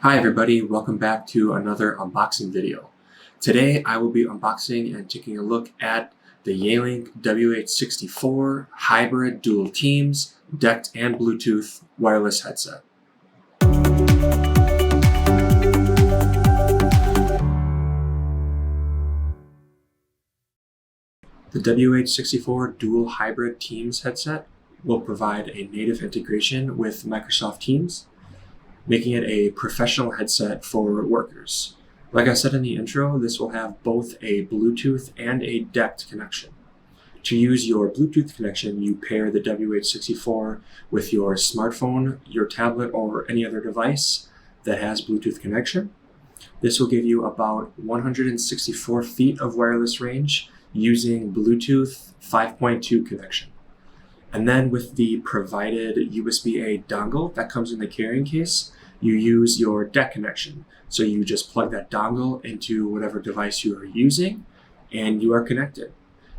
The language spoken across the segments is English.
Hi everybody, welcome back to another unboxing video. Today I will be unboxing and taking a look at the Yealink WH64 Hybrid Dual Teams DECT and Bluetooth wireless headset. The WH64 Dual Hybrid Teams headset will provide a native integration with Microsoft Teams, making it a professional headset for workers. Like I said in the intro, this will have both a Bluetooth and a DECT connection. To use your Bluetooth connection, you pair the WH64 with your smartphone, your tablet, or any other device that has Bluetooth connection. This will give you about 164 feet of wireless range using Bluetooth 5.2 connection. And then with the provided USB-A dongle that comes in the carrying case, you use your DECT connection. So you just plug that dongle into whatever device you are using and you are connected.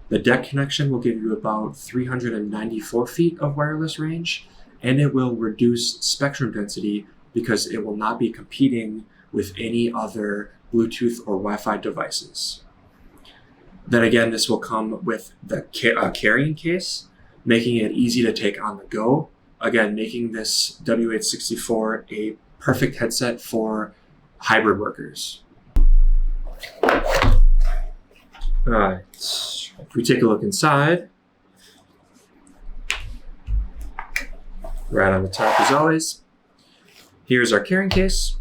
The DECT connection will give you about 394 feet of wireless range, and it will reduce spectrum density because it will not be competing with any other Bluetooth or Wi-Fi devices. Then again, this will come with the carrying case, making it easy to take on the go. Again, making this WH64 a perfect headset for hybrid workers. All right, if we take a look inside, right on the top as always, here's our carrying case.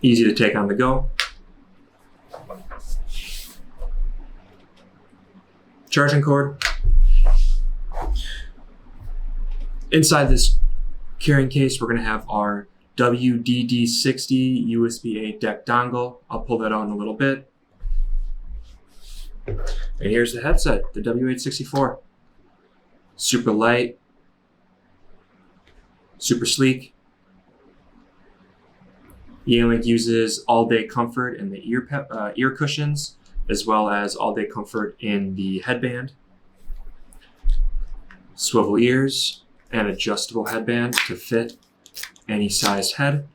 Easy to take on the go. Charging cord. Inside this carrying case, we're going to have our WDD60 USB-A DECT dongle. I'll pull that out in a little bit. And here's the headset, the WH64. Super light, super sleek. Yealink uses all-day comfort in the ear cushions, as well as all-day comfort in the headband. Swivel ears and adjustable headband to fit any sized head.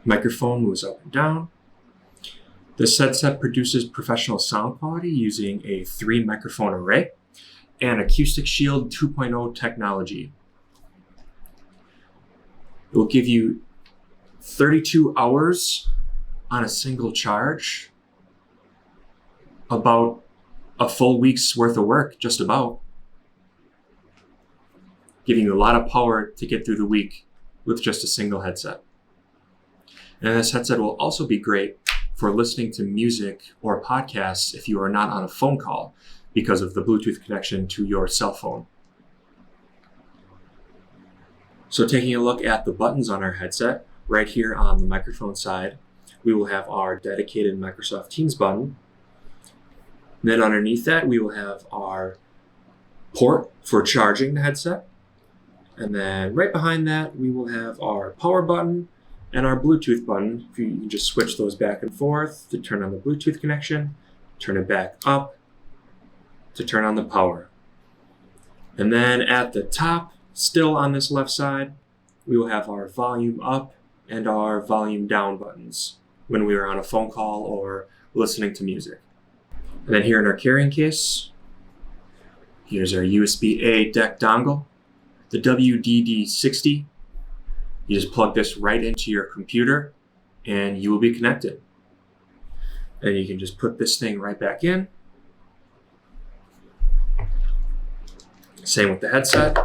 Microphone moves up and down. This headset produces professional sound quality using a 3-microphone array and Acoustic Shield 2.0 technology. It will give you 32 hours on a single charge, about a full week's worth of work, just about. Giving you a lot of power to get through the week with just a single headset. And this headset will also be great for listening to music or podcasts if you are not on a phone call because of the Bluetooth connection to your cell phone. So taking a look at the buttons on our headset, right here on the microphone side, we will have our dedicated Microsoft Teams button. Then underneath that, we will have our port for charging the headset. And then right behind that, we will have our power button and our Bluetooth button. You can just switch those back and forth to turn on the Bluetooth connection, turn it back up to turn on the power. And then at the top, still on this left side, we will have our volume up and our volume down buttons when we are on a phone call or listening to music. And then here in our carrying case, here's our USB-A DECT dongle, the WDD60. You just plug this right into your computer and you will be connected. And you can just put this thing right back in. Same with the headset.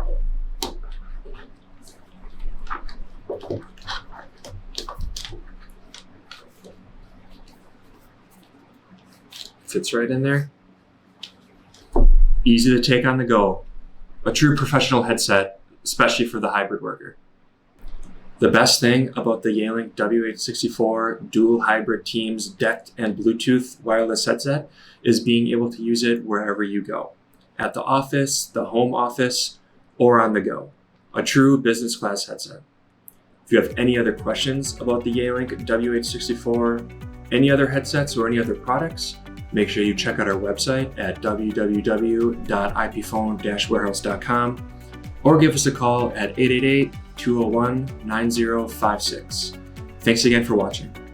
Fits right in there. Easy to take on the go. A true professional headset, especially for the hybrid worker. The best thing about the Yealink WH64 Dual Hybrid Teams DECT and Bluetooth wireless headset is being able to use it wherever you go. At the office, the home office, or on the go. A true business class headset. If you have any other questions about the Yealink WH64, any other headsets, or any other products, make sure you check out our website at www.ipphone-warehouse.com or give us a call at 888-201-9056. Thanks again for watching.